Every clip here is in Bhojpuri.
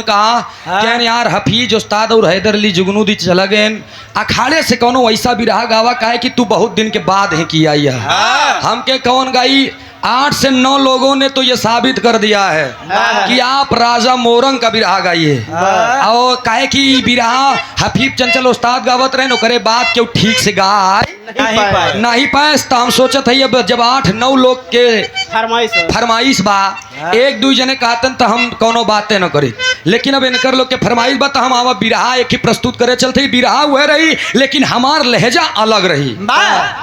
कहा क्या यार हफीज उस्ताद और हैदर अली जुगनूदी चला गए अखाड़े से कौनो ऐसा बिरहा गावा का है कि तू बहुत दिन के बाद है किया हम के कौन गाई 8 से 9 लोगों ने तो ये साबित कर दिया है कि आप राजा मोरंग का बिरहा गाइए और कहे कि बिरहा हफीज चंचल उस्ताद गावत रहे नो करे बात क्यों ठीक से गाय नहीं पाए तो हम सोचत है अब जब 8-9 लोग के फरमाइश बा एक दू जने कहतन तो हम कोनो बातें न करी लेकिन अब इनकर लोग के फरमाइश बा तो हम आवा बिरहा एक ही प्रस्तुत करे चलते बिरहा हुए रही लेकिन हमार लहजा अलग रही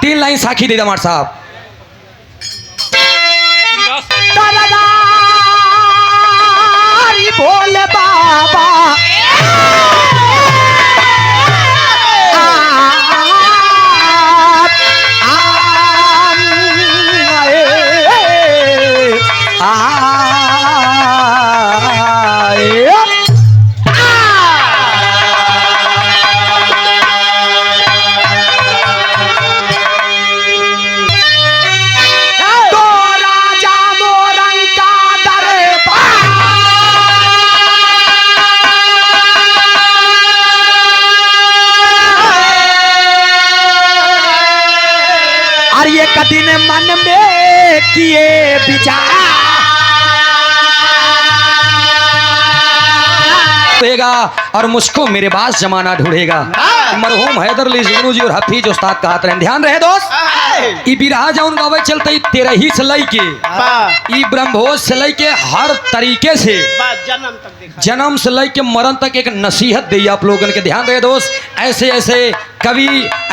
3 लाइन साखी दे दमार साहब बोले बाबा दिन मन में किए विचार और मुझको मेरे पास जमाना ढूंढेगा मरहूम हैदर अली जुगनू जी और हफीज उस्ताद का हाथ रहे ध्यान रहे दोस्त ई बिरहा जौन गावे चलते 13 से लई के ई ब्रह्मभोज से लई के हर तरीके से जन्म से लई के मरण तक एक नसीहत दी आप लोगों के ध्यान रहे दोस्त ऐसे ऐसे कवि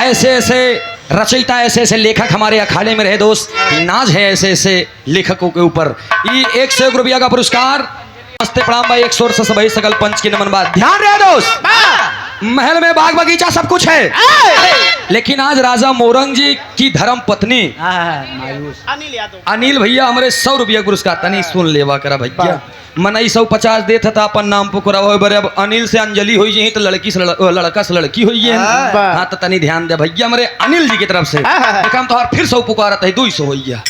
ऐसे ऐसे रचयिता ऐसे ऐसे लेखक हमारे अखाड़े में रहे दोस्त नाज है ऐसे ऐसे लेखकों के ऊपर ये 101 रुपया का पुरस्कार नमस्ते प्रणाम भाई 100 से सभी सकल पंच की नमन बात ध्यान रहे दोस्त महल में बाग बगीचा सब कुछ है लेकिन आज राजा मोरंग जी की धर्म पत्नी अनिल भैया हमारे 100 रुपया पुरस्कार तनी सुन लेवा करा भैया मनई 150 देता था अपन नाम पुकरा बरे अब अनिल से अंजलि हुई जी तो लड़की से लड़का से लड़की हुई है हाँ तो तनी ध्यान दे भैया हमारे अनिल जी की तरफ से हम तो फिर 100 पुकारत है 200 हो गया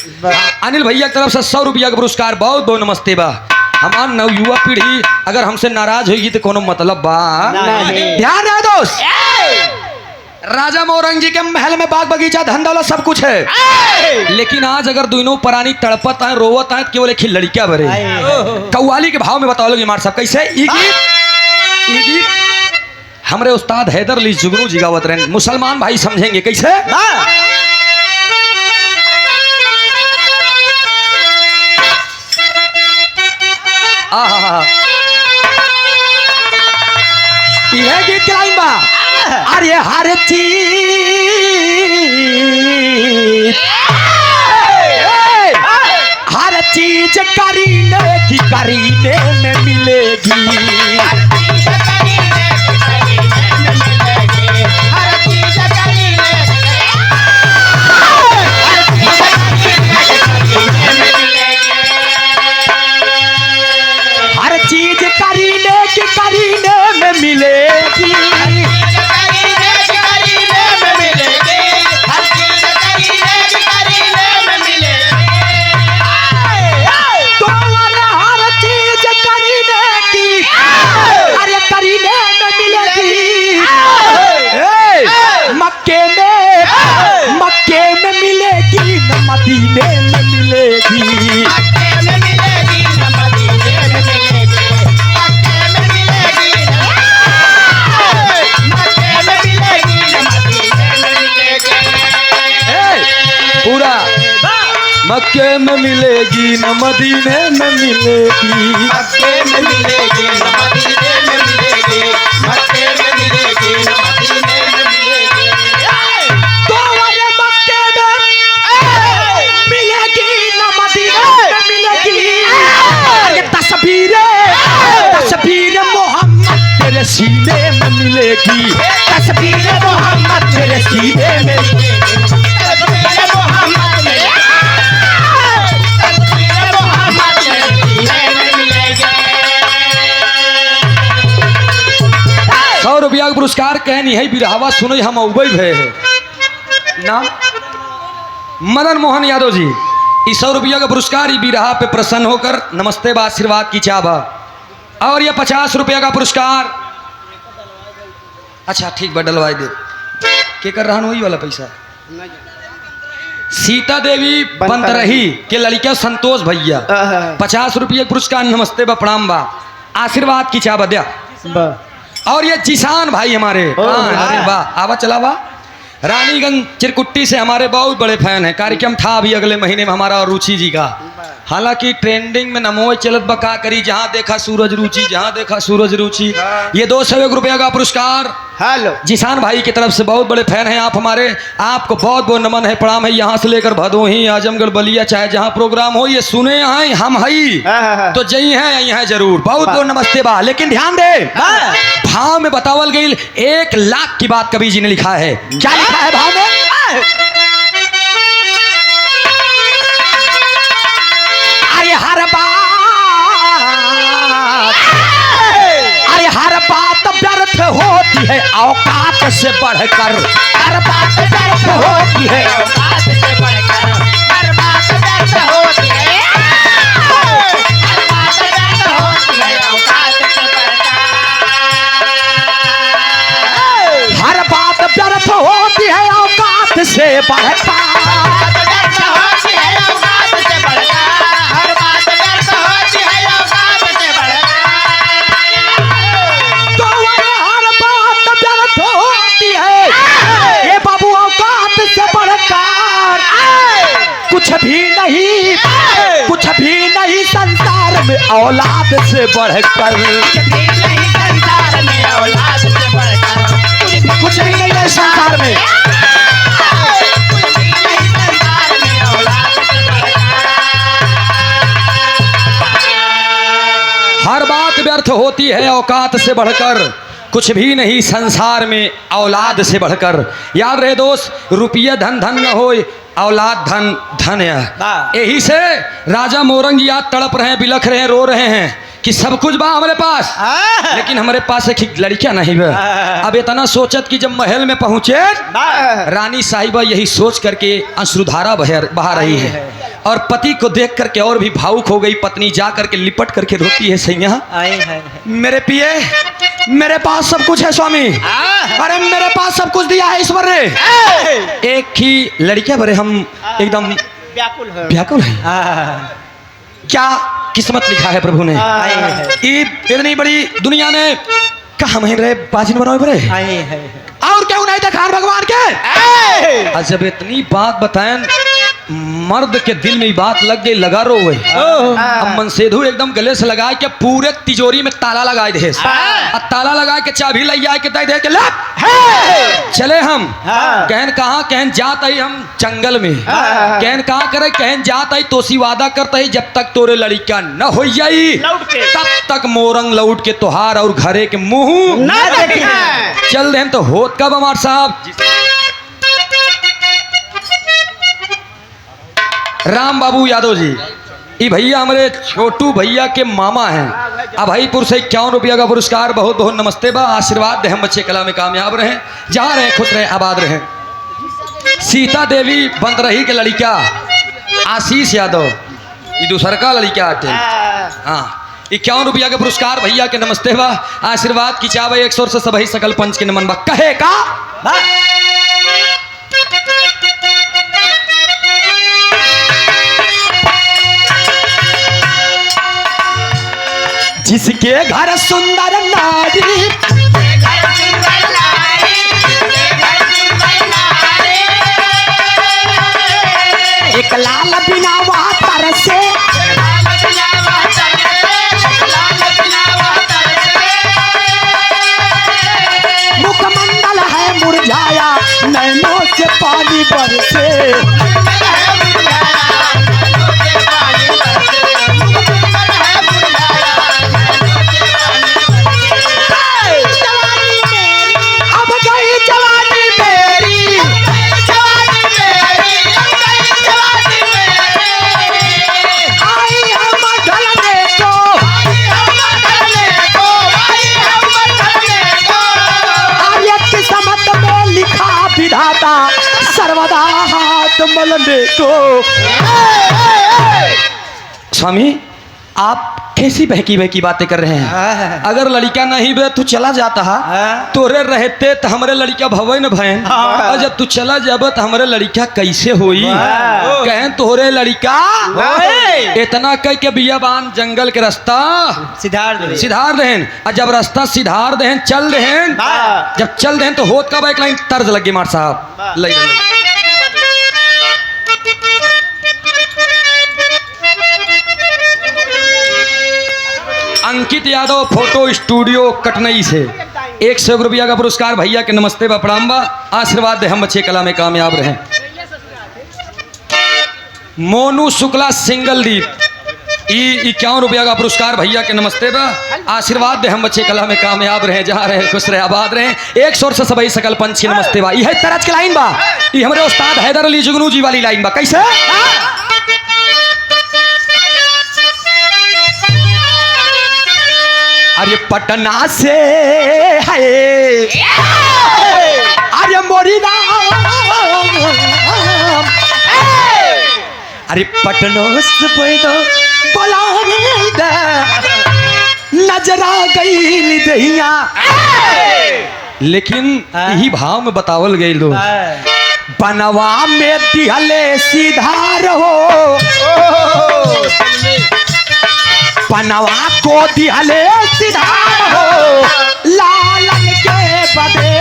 अनिल भैया की तरफ से 100 रुपया का पुरस्कार बहुत बहुत नमस्ते बा हमार नवयुवा पीढ़ी अगर हमसे नाराज होगी तो कोनो मतलब बा ध्यान रहे दोस्त राजा मोरंग जी के महल में बाग बगीचा धन दौलत सब कुछ है लेकिन आज अगर दोनों प्राणी तड़पत है रोवत है केवल एक ही लड़कियां भरे कव्वाली के भाव में बताओ लोग मार साहब कैसे ई गीत हमारे उस्ताद हैदर अली जुगनू जी गावत रहे मुसलमान भाई समझेंगे कैसे यह गीत चलाई बा अरे हर चीज करीने में मिलेगी हर चीज करीने में मिलेगी मक्के में मिलेगी न मदीने में मिलेगी पूरा मक्के में मिलेगी न मदीने में मिलेगी मक्के में मिलेगी न मदीने में मिलेगी मक्के में मिलेगी न मदीने में मिलेगी तो अरे मक्के में मिलेगी न मदीने में मिलेगी अरे तस्वीर मोहम्मद तेरे सीने में मिलेगी तस्वीर मोहम्मद तेरे सीने में मिलेगी रुपया पुरस्कार कहनी है बिरहावा सुनो हम उबई भय है नाम मदन मोहन यादव जी इस 100 रुपया का पुरस्कार बिरहा पे प्रसन्न होकर नमस्ते बा आशीर्वाद की चाबा और ये 50 रुपये का पुरस्कार। अच्छा ठीक बा, डलवाई दे। के कर रहा वही वाला पैसा। सीता देवी बंतरही के लड़किया संतोष भैया 50 रुपये पुरस्कार। नमस्ते बा, प्रणाम बा, आशीर्वाद की चाह बद्या। और ये जिसान भाई हमारे अरे वाह, आवा चला वाह, रानीगंज चिरकुट्टी से हमारे बहुत बड़े फैन हैं। कार्यक्रम था अभी अगले महीने में हमारा और रुचि जी का। हालांकि ट्रेंडिंग में नमो चलत बका करी, जहां देखा सूरज रुचि, जहां देखा सूरज रुचि। ये 201 रुपया का पुरस्कार हेलो जिसान भाई की तरफ से, बहुत बड़े फैन हैं आप हमारे। आपको बहुत बहुत नमन है, प्रणाम है। यहाँ से लेकर भदोही, आजमगढ़, बलिया, चाहे जहाँ प्रोग्राम हो, ये सुने हैं हम हई तो जई हैं यही हैं जरूर। बहुत बहुत नमस्ते बा। लेकिन ध्यान दे, भाव में बतावल गई 1 लाख की बात कवि जी ने लिखा है। क्या लिखा है भाव में? अरे हर बात व्यर्थ होती है औकात से बढ़कर। हर बात व्यर्थ होती है औकात से बढ़कर। हर बात व्यर्थ होती है, हर बात व्यर्थ होती है औकात से बढ़कर। हर बात व्यर्थ होती है औकात से बढ़कर। कुछ भी नहीं संसार में औलाद से बढ़कर। संसार में औलाद से बढ़कर कुछ भी नहीं है संसार में। हर बात व्यर्थ होती है औकात से बढ़कर, कुछ भी नहीं संसार में औलाद से बढ़कर। याद रहे दोस्त, रुपया धन धन न होए, औलाद धन धन है। यही से राजा मोरंग याद तड़प रहे हैं, बिलख रहे हैं, रो रहे हैं कि सब कुछ बा हमारे पास, लेकिन हमारे पास एक लड़कियां नहीं है। अब इतना सोचत कि जब महल में पहुंचे, रानी साहिबा यही सोच करके अश्रुधारा बहा रही है और पति को देख करके और भी भावुक हो गई। पत्नी जा करके लिपट करके रोती है, सैया मेरे पिए, मेरे पास सब कुछ है स्वामी, अरे मेरे पास सब कुछ दिया है ईश्वर ने। एक ही लड़कियां भरे हम एकदम व्याकुल है। क्या किस्मत लिखा है प्रभु ने। इतनी बड़ी दुनिया में कहा महीन रहे बाजिन बनाओ बड़े और क्यों नहीं देखा भगवान के। जब इतनी बात बताएं, मर्द के दिल में बात लग गई, लगा रो हुए। अब मनसेधु एकदम गले से लगाए के पूरे तिजोरी में ताला लगाए दे, ताला लगाए के चाबी ले आए के दे के चले हम। कहन कहाँ, कहन जात आई हम जंगल में। कहन कहाँ करे, कहन जात आई तोसी वादा करता है जब तक तोरे लड़का न हो जाई तब तक मोरंग लौट के तोहार और घरे के मुंह न देखे। चल देन तो होत कब हमार साहब। राम बाबू यादव जी, ये भैया हमारे छोटू भैया के मामा हैं। अभाईपुर से 51 रुपया का पुरस्कार। बहुत बहुत नमस्ते बा, आशीर्वाद दे हम बच्चे कला में कामयाब रहे, जहाँ रहे खुश रहे, आबाद रहे। सीता देवी बंतरही के लड़का आशीष यादव, ये दूसर का लड़का आते। हाँ, 51 रुपया के पुरस्कार भैया के नमस्ते बा, आशीर्वाद की चाव 100 से सभी सकल पंच के नमन बा। कहे का जिसके घर सुंदर नारी, एक लाल बिना वातर से, मुखमंडल है मुरझाया नैनों से पानी बरसे। सर्वदा हाथ मलने को। स्वामी आप कैसी बहकी बहकी बातें कर रहे हैं। अगर लड़का नहीं बे तू चला जाता है तोरे रहते तो हमरे लड़का भवे न भयन, और जब तू चला जाब तो हमरे लड़का कैसे होई। कहें तोरे लड़का इतना कह के बियाबान जंगल के रास्ता सिधार देहन, और जब रास्ता सिधार देहन चल देहन, जब चल देहन तो होत का एक लाइन तर्ज लगे मार साहब ले अंकित यादव फोटो स्टूडियो कटनई से 100 रुपया का पुरस्कार भैया के नमस्ते बा प्रणाम बा, आशीर्वाद दे हम अच्छे कला में कामयाब रहे। मोनू शुक्ला सिंगल दीप 51 रुपया का पुरस्कार भैया के नमस्ते बा, आशीर्वाद दे हम अच्छे कला में कामयाब रहे, जहाँ रहे खुश रहे आबाद रहे। एक शोर से सभी सकल पंच की नमस्ते बा। यह तरज के लाइन बा, ये हमारे उस्ताद हैदर अली जुगनू जी वाली लाइन बा। कैसे अरे पटना से है अरे मोरी अरे पटना से पैदा बोला नजरा गई दहिया, लेकिन यही भाव में बतावल गई लोग बनवा में दिहले सीधा रहो, बनवा को दिहले सीधा रहो लालन के बदे,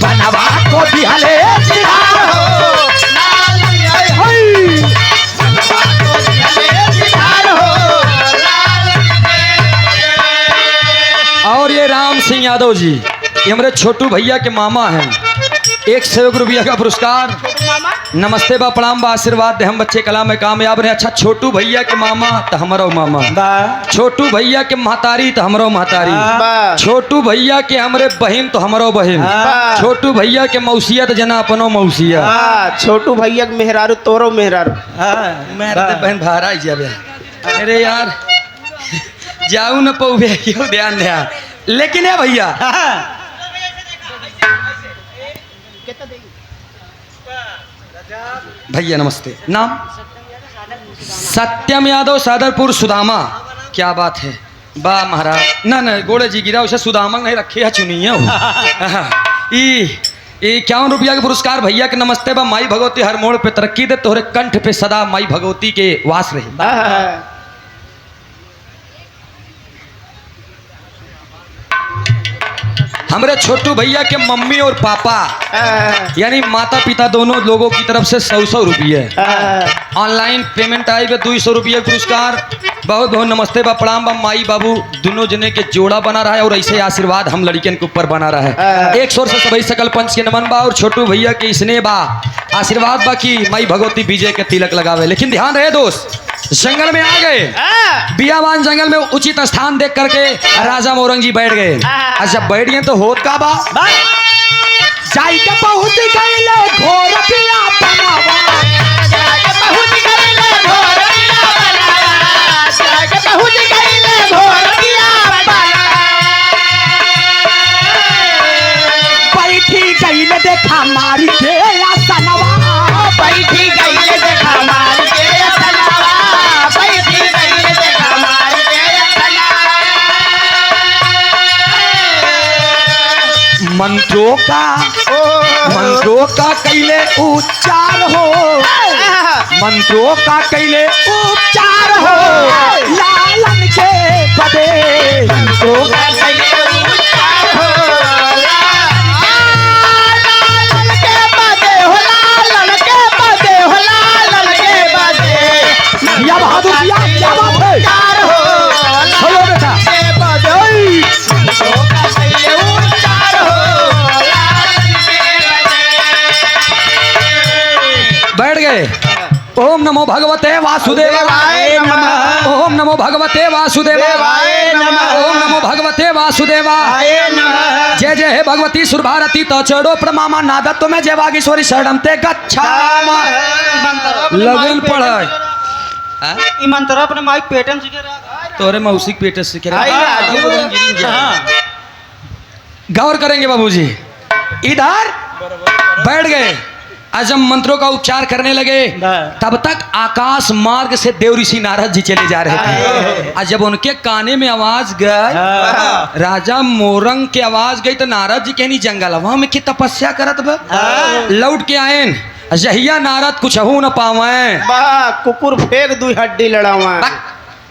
बनवा को दिहले सीधा रहो और ये राम सिंह यादव जी ये हमारे छोटू भैया के मामा हैं। 100 रुपया का पुरस्कार नमस्ते बा प्रणाम बा, आशीर्वाद दे हम बच्चे कला में कामयाब रहे। अच्छा छोटू भैया के मामा तो हमारो मामा, छोटू भैया के महतारी तो हमारो महतारी, छोटू भैया के हमरे बहन तो हमारो बहन, छोटू भैया के मौसिया तो जना अपनो मौसिया, छोटू भैया के मेहरारू तोरो मेहरारू बहन भारा जाबे। अरे यार जाऊ न पौबे क्यों ध्यान दे, लेकिन है भैया भैया नमस्ते। नाम सत्यम यादव सादरपुर सुदामा। क्या बात है वाह महाराज, ना ना गोड़े जी गिरा उसे सुदामा नहीं रखे है चुनिया ई 51 रुपया के पुरस्कार भैया के नमस्ते बा। माई भगवती हर मोड़ पे तरक्की दे, तोहरे कंठ पे सदा माई भगवती के वास रहे। हमारे छोटू भैया के मम्मी और पापा यानी माता पिता दोनों लोगों की तरफ से 100 रुपये ऑनलाइन पेमेंट आई वे 200 रुपये पुरस्कार। बहुत बहुत नमस्ते बा प्रणाम बा। माई बाबू दोनों जने के जोड़ा बना रहा है और ऐसे आशीर्वाद हम लड़कियन के ऊपर बना रहा है। एक शोर से सभी सकल पंच के नमन बा और छोटू भैया के इसने बा आशीर्वाद बा की माई भगवती विजय के तिलक लगावे। लेकिन ध्यान रहे दोस्त, जंगल में आ गए, बियाबान जंगल में उचित स्थान देख करके राजा मोरंग बैठ गए। जब बैठ गए तो होत का बा जाई के पहुंच गईले घोर पिया बनावा, जाके पहुंच गईले घोर पिया बनावा, जाके पहुंच गईले घोर पिया बनावा, बैठी गईले देखा मारी के आसनवा, बैठी गईले देखा मारी के आसनवा, बैठी गईले देखा मारी के आसनवा। मंत्रों का कैले उच्चार हो, मंत्रों का कैले उच्चार हो लालन के बदे, मंत्रों का कैले उच्चार हो लालन के बदे, हो लालन के बदे, हो लालन के बदे। या बहादुर या क्या बात है, उच्चार हो लालन के बदे, मंत्रों का कैले उच्चार हो लालन के बदे। बैठ गए। ओम नमो भगवते वासुदेवाय नमः, ओम नमो भगवते वासुदेवाय नमः, ओम नमो भगवते वासुदेवाय नमः। जय जय हे भगवती सुरभारती तो चढ़ो प्रमामा नादत्व में जय वागीश्वरी शरणम ते गच्छामि। लगन पढ़ाई हाँ? ई मंत्र अपने माई पेटन सीखे रहा तोरे मौसी के पेट से आई राजू। गौर करेंगे बाबूजी। इधर बैठ गए, अजम मंत्रों का उपचार करने लगे। तब तक आकाश मार्ग से देव ऋषि नारद जी चले जा रहे थे। और जब उनके काने में आवाज गई, राजा मोरंग की आवाज गई, तो नारद जी कहनी जंगलवा में की तपस्या करत बा। लौट के आए, जहिया नारद कुछ हूं न पावे, बा कुकुर फेंक दू हड्डी लड़ावा।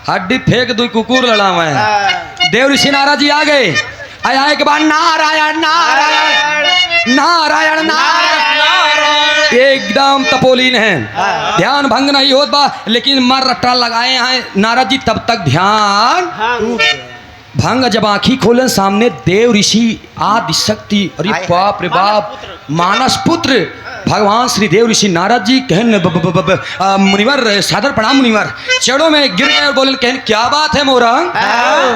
हड्डी फेंक दू कुकुर लड़ावे। देव ऋषि नारद जी आ गए। आया के बाद नारायण नारायण नारायण नारायण, एकदम तपोलीन है, ध्यान भंग नहीं होत बा, लेकिन मर रट्टा लगाए हैं नारद जी। तब तक ध्यान भंग, जब आंखी खोले सामने देव ऋषि आदि शक्ति, अरे बाप रे बाप, मानस पुत्र भगवान श्री देव ऋषि नारद जी कहन मुनिवर सादर प्रणाम मुनिवर, चरणों में गिर गए और बोले कहन क्या बात है मोरंग,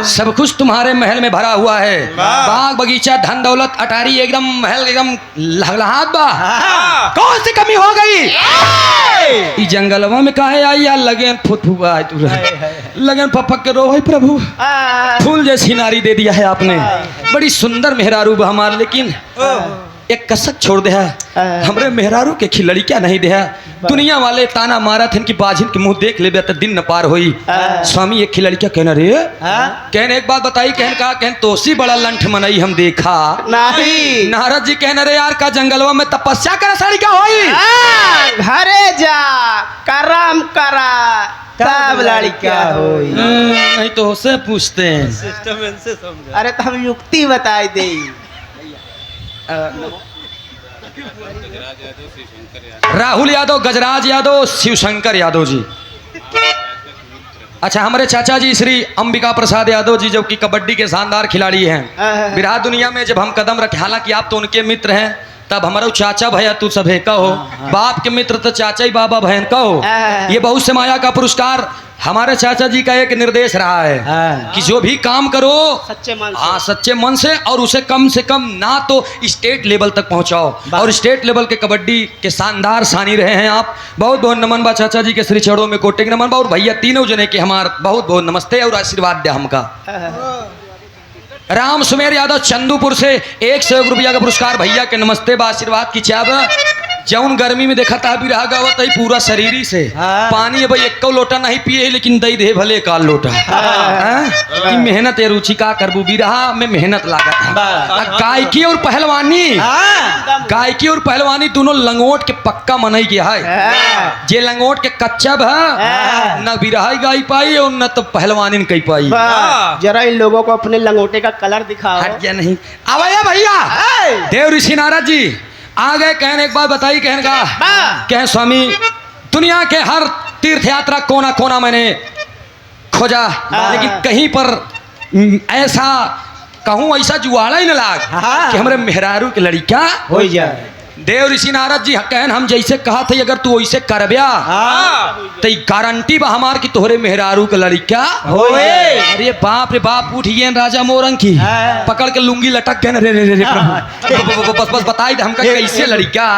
सब कुछ तुम्हारे महल में भरा हुआ है, बाग बगीचा धन दौलत अटारी एकदम महल एकदम लहलहात बा, कौन सी कमी हो गई? जंगलवा में काहे आई या लगन फुफुआ लगन फपक के रो है प्रभु, फूल जैसी नारी दे दिया है आपने, बड़ी सुंदर मेहरारू हमार, लेकिन एक कसक छोड़ दे है, हमरे मेहरारू के खिलड़ी क्या नहीं दे है। दुनिया वाले ताना मारा थे कि बाजिन के मुंह देख ले तो दिन न पार होई। स्वामी एक खिलड़ी क्या कहना रे, कहने एक बात बताई, कहन कहा कहन तोसी बड़ा लंठ मनई हम देखा नहीं। नारद जी कहना रे यार का जंगलवा में तपस्या कर साड़ी क्या होई, घरे जा करम करा तब लड़का होई। नहीं तो उसे पूछते हैं। अरे तो हम युक्ति बताई दे। राहुल यादव, गजराज यादव, शिवशंकर यादव जी। अच्छा, हमारे चाचा जी श्री अंबिका प्रसाद यादव जी जो कि कबड्डी के शानदार खिलाड़ी हैं। विराट दुनिया में जब हम कदम रखे, हालांकि आप तो उनके मित्र हैं, तब हमारा चाचा भैया तू सभे कहो, बाप के मित्र तो चाचा ही बाबा बहन कहो। ये बहुत से माया का पुरस्कार हमारे चाचा जी का एक निर्देश रहा है कि जो भी काम करो सच्चे मन से। हाँ सच्चे मन से, और उसे कम से कम ना तो स्टेट लेवल तक पहुंचाओ, और स्टेट लेवल के कबड्डी के शानदार सानी रहे हैं आप। बहुत बहुत नमन बा चाचा जी के श्री चरणों में कोटि के नमन बा, और भैया तीनों जने के हमार बहुत बहुत नमस्ते और आशीर्वाद दे हमका। राम सुमेर यादव चंदूपुर से 101 रुपया का पुरस्कार, भैया के नमस्ते बा, आशीर्वाद की चाब। जौन गर्मी में देखा था बिरहा गावत है पूरा शरीरी से पानी, भाई एक लोटा नहीं पिए लेकिन दई दे भले काल लोटा। मेहनत है, रुचि का करबू, बिरहा में मेहनत लागत है। गायकी और पहलवानी, गायकी और पहलवानी दोनों लंगोट के पक्का मनई गया है। जे लंगोट के कच्चा है न बिरहा गाई पाई और न तो पहलवानी न कही पाई। जरा इन लोगों को अपने लंगोटे का कलर दिखाओ। हट गया नहीं आवाया भैया। देव ऋषि नारद जी आ गए। कहने एक बात बताई, कहने का कह स्वामी दुनिया के हर तीर्थ यात्रा कोना कोना मैंने खोजा, लेकिन कहीं पर ऐसा कहूँ ऐसा जुआड़ा ही न लाग कि हमारे मेहरारू के लड़का हो जाए। देव ऋषि नारद जी कहन हम जैसे कहा थे अगर तू वैसे करब्या तो गारंटी बा हमार की तोहरे मेहरारू के लड़का होए। अरे बाप रे बाप, उठिए राजा मोरंग की पकड़ के लुंगी लटक गए। रे रे रे प्रभु बस बस बताई दे हमका कैसे लड़का,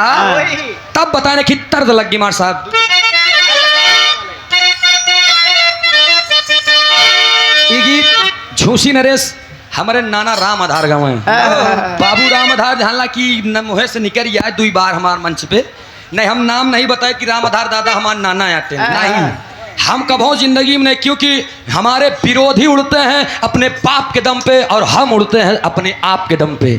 तब बताने की तर्द लग गई मार साहब। ये गीत झूसी नरेश हमारे नाना राम आधार गाँव है, बाबू राम आधार जानला की न मुहे से निकल आए 2 बार हमारे मंच पे। नहीं हम नाम नहीं बताए कि राम आधार दादा हमारे नाना आते हैं, नहीं हम कभो जिंदगी में नहीं, क्योंकि हमारे विरोधी उड़ते हैं अपने बाप के दम पे और हम उड़ते हैं अपने आप के दम पे।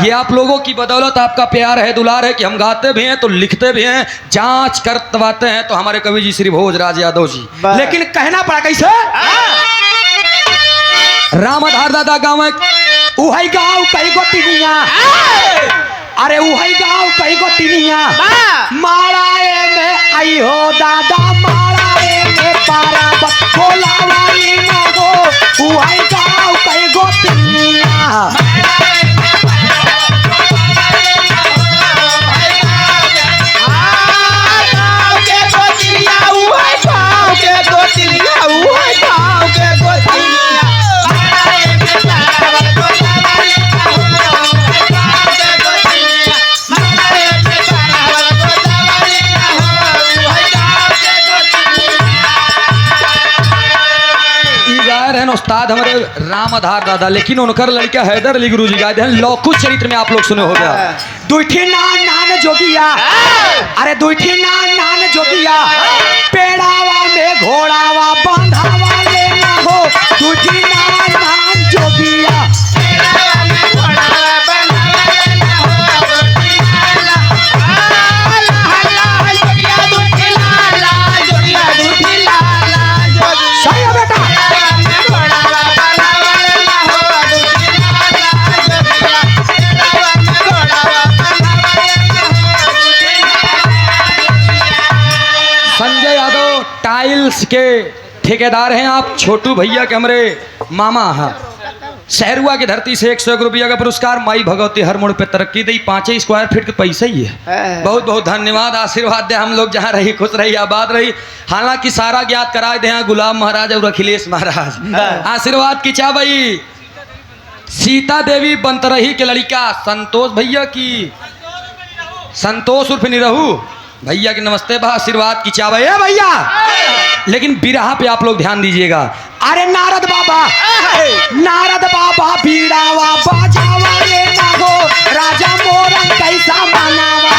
ये आप लोगों की बदौलत, आपका प्यार है, दुलार है कि हम गाते भी हैं तो लिखते भी हैं, जांच करवाते हैं तो हमारे कवि जी श्री भोजराज यादव जी। लेकिन कहना पड़ा कैसे, राम आधार दादा गाँव उहई गाँव कई गो तिनिया, अरे उहई गाँव कई गो तिनिया, माराए में आई हो दादा, माराए में पारा बोला वाली ना गो, उहई गाँव कई गो तिनिया। उस्ताद हमारे राम आधार दादा, लेकिन उनकर लड़का हैदर अली गुरु जी गाए हैं लौकुश चरित्र में, आप लोग सुने हो गया। दुठी नान नान जोगिया, अरे दुठी नान नान जोगिया, पेड़ावा में घोड़ावा बांधावा लेना हो, दुठी नान नान जोगिया। सही है बेटा। संजय यादव टाइल्स के ठेकेदार हैं आप, छोटू भैया के हमारे मामा हैं। शहरुआ की धरती से 101 रुपया का पुरस्कार, माई भगवती हर मोड़ पे तरक्की दी, 5 स्क्वायर फीट के पैसे ही है। बहुत बहुत धन्यवाद, आशीर्वाद दे, हम लोग जहाँ रही खुश रही आबाद रही। हालांकि सारा ज्ञात करा दे गुलाम महाराज और अखिलेश महाराज। आशीर्वाद की चा भाई सीता देवी बंतरही के लड़का संतोष भैया की, संतोष उर्फ निरहू भैया की नमस्ते बा, आशीर्वाद की चावल है भैया। लेकिन बिरहा पे आप लोग ध्यान दीजिएगा। अरे नारद बाबा, नारद बाबा बीड़ावा बाजावा लेना हो, राजा मोरन कैसा मनावा।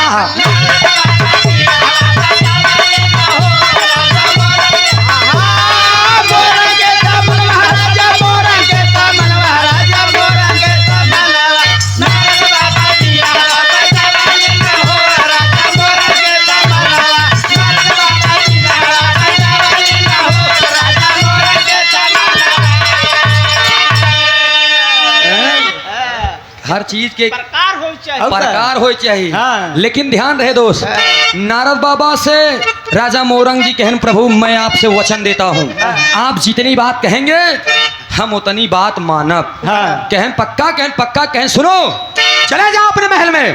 हर चीज के प्रकार हो चाहिए। प्रकार हो चाहिए। हाँ। लेकिन ध्यान रहे दोस्त, नारद बाबा से राजा मोरंग जी कहन प्रभु मैं आपसे वचन देता हूँ, आप जितनी बात कहेंगे हम उतनी बात मानब। हाँ। कहन पक्का, कहन पक्का, कहन सुनो चले जाओ अपने महल में।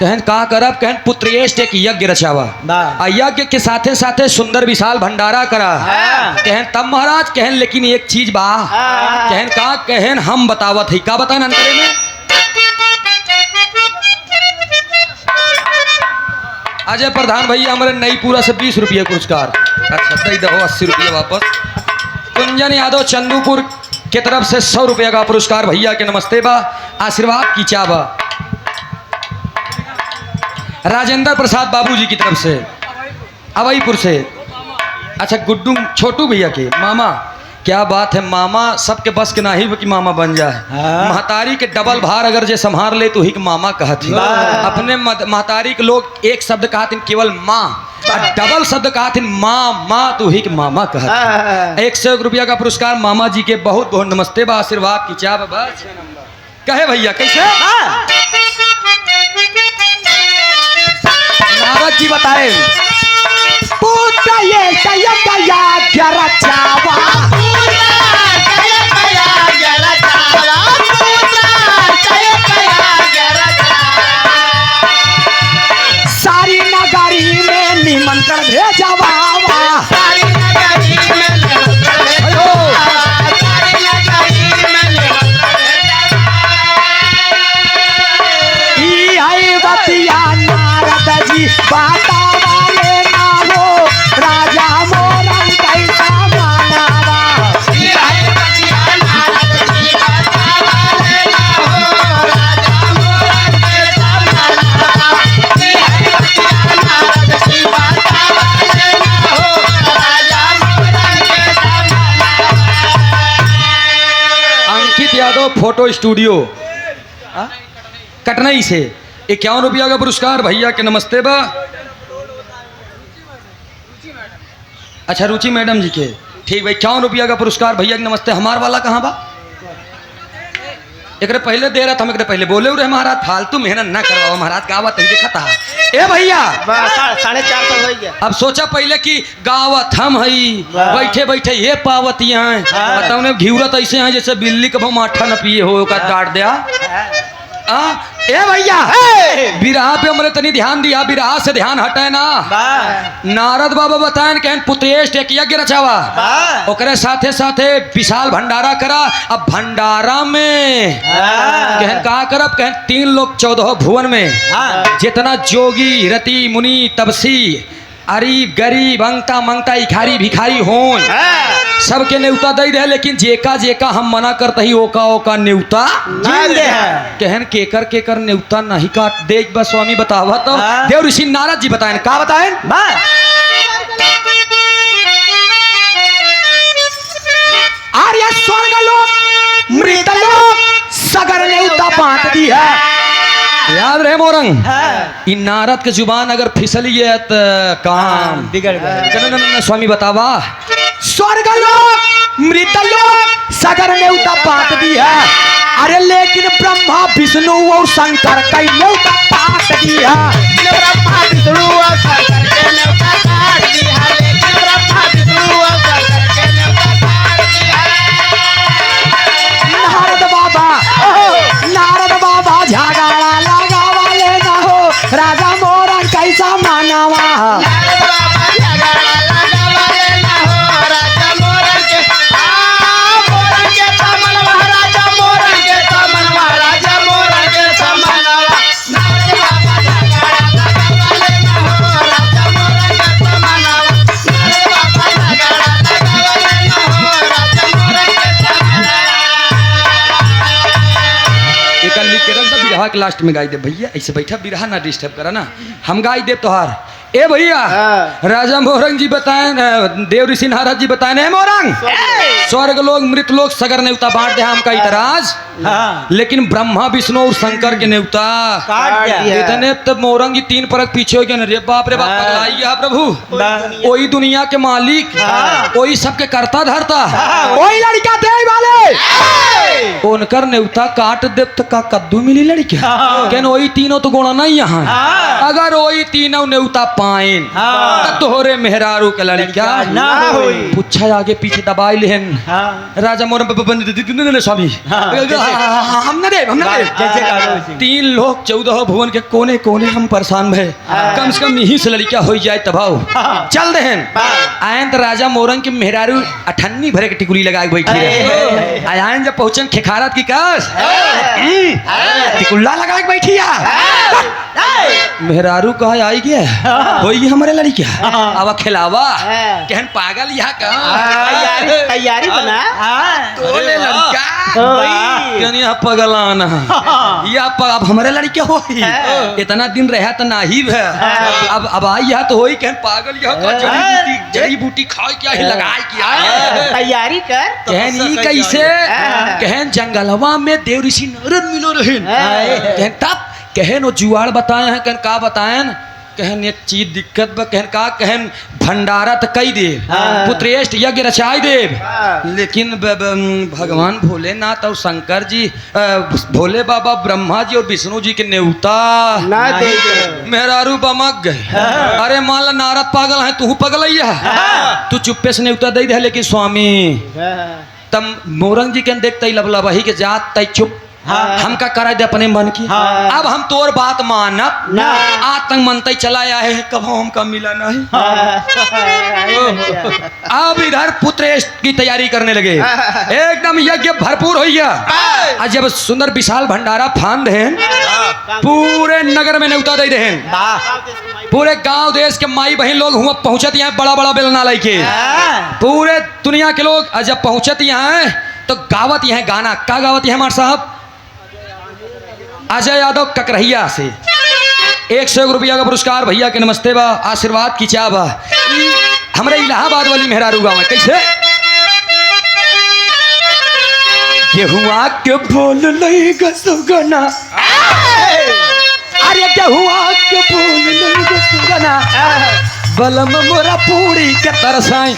कहन का करब, कहन पुत्रेष्ट एक यज्ञ रचावा, आ यज्ञ के साथे साथे सुंदर विशाल भंडारा करा। कहन तब महाराज, कहन लेकिन एक चीज बा। कहन का, कहन हम बतावत है, का बताएं अंतरे में। अजय प्रधान भैया हमारे नई पूरा से 20 रुपये पुरस्कार। अच्छा दे दो 80 रुपये वापस। कुंजन यादव चंदूपुर के तरफ से 100 रुपये का पुरस्कार भैया के नमस्ते बा, आशीर्वाद की चाबा। राजेंद्र प्रसाद बाबूजी की तरफ से अवईपुर से, अच्छा गुड्डू छोटू भैया के मामा, क्या बात है मामा, सबके बस के नाही कि मामा बन जाए। महतारी के डबल भार अगर जे संभार ले तो ही के मामा कहती। अपने महतारी के लोग एक शब्द कहते केवल माँ, डबल शब्द कहते माँ माँ तो ही के मामा कहते। 101 रुपया का पुरस्कार मामा जी के बहुत बहुत नमस्ते बा, आशीर्वाद की चाह बस कहे भैया कैसे। नारद जी बताए पुत्र ये जरा चावा, सारी नगरी में निमंत्रण भेजवा। नारद जी बतावा लेना हो, राजा मोरन कैसा मनावा। अंकित यादव फोटो स्टूडियो कटनई से 51 रुपया का पुरस्कार भैया के नमस्ते बा। अच्छा रुचि मैडम जी के ठीक भाई 51 रुपया का पुरस्कार भैया के नमस्ते। हमार वाला कहाँ बा, एक पहले दे रहा था, हम एक पहले बोले रहे महाराज फालतू मेहनत ना करवाओ महाराज, गावत ही देखा था। ए भैया 450 हो गया। अब सोचा पहले कि गावत हम हई बैठे बैठे ये पावत हैं, बताओ ने घिउरत ऐसे हैं जैसे बिल्ली कभी माठा न पिए हो का डांट दिया। ए भैया बिरहा पे हमरे तनी ध्यान दिया, बिरहा से ध्यान हटे ना। नारद बाबा बताएं कहन पुत्रेष्ट एक यज्ञ रचावा, ओकरे साथे साथे विशाल भंडारा करा। अब भंडारा में कहन का करब, कहन 3 लोग 14 भुवन में जितना जोगी रति मुनि तपसी अरीब गरीब अंगता मंगता इखारी भिखारी होन सबके न्योता दे दे, लेकिन जेका जेका हम मना करते ही ओका ओका न्योता जीन दे है। कहन केकर केकर न्योता नहीं काट दे। एक बार स्वामी बतावा तो हाँ। देव ऋषि नारद जी बताएं का बताएं। आर्य स्वर्ग लोक मृत लोक सगर न्योता बांट दी है। याद रहे मोरंग इन नारद के जुबान अगर फिसली है तो काम बिगड़ गए। न स्वामी बतावा। स्वर्ग लोक मृत लोक सगर न्योता बांट दी है। अरे लेकिन ब्रह्मा विष्णु और शंकर कई न्योता बांट दी है। ब्रह्मा विष्णु और शंकर के न्योता काट दी है, लेकिन ब्रह्मा विष्णु और शंकर के न्योता काट दी है। नारद बाबा झगड़ा लगा वाले ना हो, राजा मोरन कैसा मानावा। नारद बाबा झगड़ा लगा वाले ना हो, राजा मोरन के मोरन के समनवा, राजा मोरन के समनवा, राजा मोरन के समनवा। नारद बाबा झगड़ा लगा वाले ना हो, राजा मोरन के समनवा। नारद बाबा झगड़ा लगा वाले ना हो, राजा मोरन के समनवा। एक लिख के रख दो, बिरहा के लास्ट में गाई दे भैया। ऐसे बैठा बिरहा ना डिस्टर्ब करा ना, हम गाई दे तोहार। ए भैया राजा मोरंग जी बताएं, देव ऋषि नारद जी बताएं है मोरंग स्वर्ग लोग मृत लोग सगर न्योता बांट दे हम का इतराज, लेकिन ब्रह्मा विष्णु और शंकर के न्योता काट दिया। इतने तब मोरंग जी 3 परक पीछे हो गए। रे बाप पगलाई गया प्रभु। वही दुनिया के मालिक, वही सबके करता धरता, वही लड़का दे वाले उनकर न्योता काट दे तो का कद्दू मिली लड़किया। कहन वही तीनों तो गुणा नहीं यहाँ। अगर वही तीनों न्योता पाइन तो तोहरे मेहरारू के लड़किया ना होई। पूछा आगे पीछे दबाई लेहन। राजा मोर स्वामी हमने दे जैसे कहा वैसे। 3 लोग 14 भुवन के कोने कोने हम परेशान भय। कम से कम यही से लड़किया हो जाए तबाव चल देहन। आयन तो राजा मोरंग के मेहरारू 98 भरे के टिकुली लगा के बैठी रहे। आयन जब पहुंचन खेखारत की कस टिकुल्ला लगा के बैठी मेहरारू कहा आई गया होगी हमारे लड़किया अब खिलावा। कहन पागल यहाँ का तैयारी बना तोले लड़का कहन यहाँ पगलाना अब हमारे लड़के हो इतना दिन रहा तो ना ही अब आई यहाँ तो होई। कहन पागल यहाँ जड़ी बूटी खाए क्या ही लगाए क्या तैयारी कर। कहन ई कैसे कहन जंगलवा में देव ऋषि नारद मिलो रहे। कहन तब कहन वो जुआड़ बताए हैं। कहन का बताएं। कहन एक चीज दिक्कत बा। कहन का कहन भंडारा तो कई देव पुत्रेष्ट यज्ञ रचाई देव, लेकिन भगवान भोलेनाथ और शंकर जी भोले बाबा ब्रह्मा जी और विष्णु जी के न्योता ना दे मेहरारू बमक गए। अरे मान ला नारद पागल है तू पगलैया तू चुप्पे से न्योता दे दे। लेकिन स्वामी तम मोरंग जी के देखते लबला वही के जात तय चुप हम का करा दे अपने मन की। अब हम तोर बात मानब आज तक मनते चला आया है कब हमका मिला नहीं। अब इधर पुत्रेष्ट की तैयारी करने लगे। एकदम यज्ञ भरपूर हो गया। आज जब सुंदर विशाल भंडारा फान रहे पूरे नगर में न्योता दे रहे। पूरे गांव देश के माई बहन लोग हुआ पहुंचत यहाँ बड़ा बड़ा बेलना लेके। पूरे दुनिया के लोग जब पहुंचत यहाँ तो गावत यहाँ गाना का गावत है हमारे साहब अजय यादव ककरहिया से 101 रुपया का पुरस्कार भैया के नमस्ते बा आशीर्वाद की चा बा। हमारे इलाहाबाद वाली मेहरारू गाँव कैसे गेहुआ के बोल लई गसुगना। अरे गेहुआ के बोल लई गसुगना बलम मोरा पूरी के तरसाई।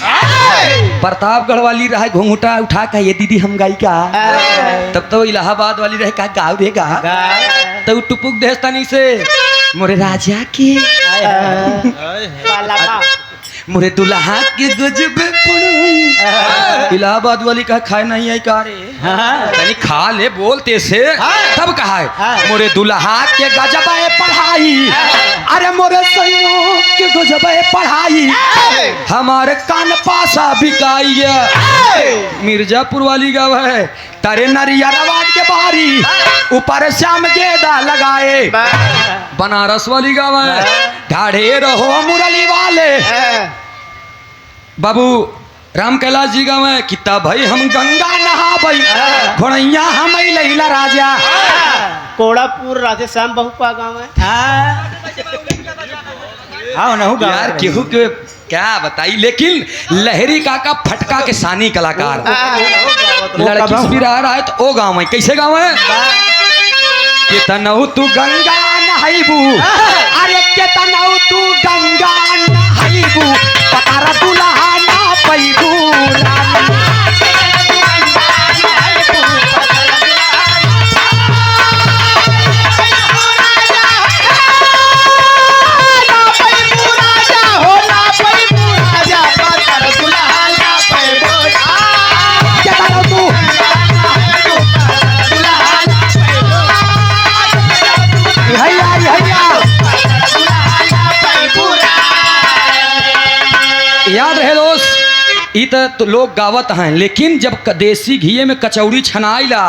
प्रतापगढ़ वाली रहे घूंघटा उठा का ये दीदी हम गाई का। तब तो इलाहाबाद वाली रहे का गाँव देगा तो टुपुक देस्तानी से मोरे राजा की मोरे दुल्हा के गजबे पड़ोई। इलाहाबाद वाली कहा खाए नहीं आई का रे यानी खा ले बोलते से तब कहा है मोरे दुल्हा के गजबे पढ़ाई। अरे मोरे सैयों के गजबे पढ़ाई हमारे कान पासा बिकाई है। मिर्जापुर वाली गाँव है तारे नरिया रवाज के बारी ऊपर श्याम गेदा लगाए बनारस वाली गावे ढाढ़े रहो मुरली वाले बाबू राम कैलाश जी गावे किता भाई हम गंगा नहा भाई घोड़ैया हम लैला राजा कोड़ापुर राधेश्याम बहुपा गाँव है। हाँ नहु यार केहू के क्या बताई लेकिन लहरी काका फटका के सानी कलाकार लड़की से भी रहा है तो ओ गाँव है कैसे गाँव है केतनऊ तू गंगा नहाइबू अरे केतनऊ तू गंगा नहाइबू पतारा दुल्हा ना पैबू याद रहे दोस्त इत तो लोग गावत हैं लेकिन जब देसी घी में कचौड़ी छनाई ला